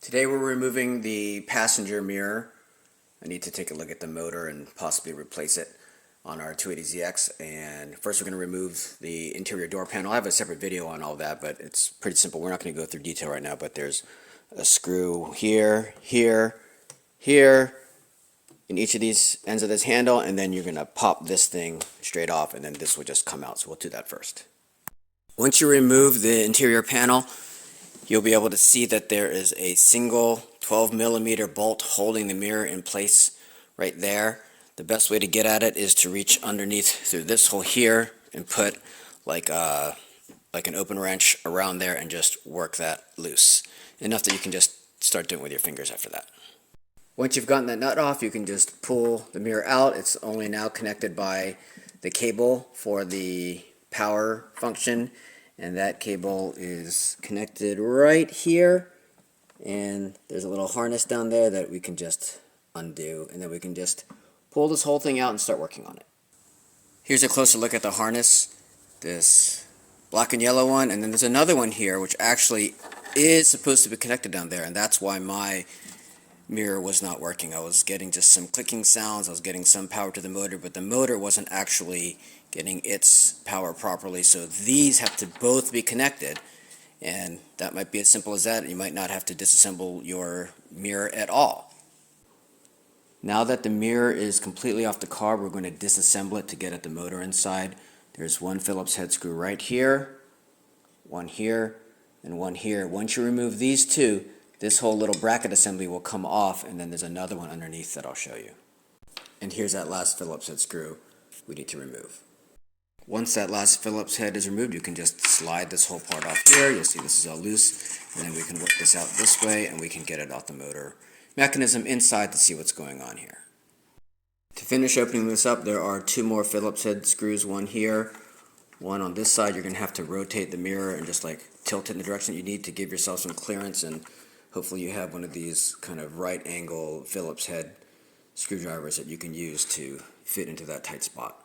Today we're removing the passenger mirror. I need to take a look at the motor and possibly replace it on our 280ZX. And first we're going to remove the interior door panel. I have a separate video on all that, but it's pretty simple. We're not going to go through detail right now, but there's a screw here, here, here, in each of these ends of this handle, and then you're going to pop this thing straight off, and then this will just come out. So we'll do that first. Once you remove the interior panel, you'll be able to see that there is a single 12mm bolt holding the mirror in place right there. The best way to get at it is to reach underneath through this hole here and put like an open wrench around there and just work that loose. Enough that you can just start doing it with your fingers after that. Once you've gotten that nut off, you can just pull the mirror out. It's only now connected by the cable for the power function, and that cable is connected right here, and there's a little harness down there that we can just undo, and then we can just pull this whole thing out and start working on it. Here's a closer look at the harness, this black and yellow one, and then there's another one here which actually is supposed to be connected down there, and that's why my mirror was not working. I was getting just some clicking sounds, I was getting some power to the motor, but the motor wasn't actually getting its power properly, so these have to both be connected, and that might be as simple as that. You might not have to disassemble your mirror at all. Now that the mirror is completely off the car, we're going to disassemble it to get at the motor inside. There's one Phillips head screw right here, one here, and one here. Once you remove these two, this whole little bracket assembly will come off, and then there's another one underneath that I'll show you. And here's that last Phillips head screw we need to remove. Once that last Phillips head is removed, you can just slide this whole part off here. You'll see this is all loose, and then we can work this out this way, and we can get it off the motor mechanism inside to see what's going on here. To finish opening this up, there are two more Phillips head screws, one here, one on this side. You're going to have to rotate the mirror and just like tilt it in the direction you need to give yourself some clearance, and hopefully you have one of these kind of right angle Phillips head screwdrivers that you can use to fit into that tight spot.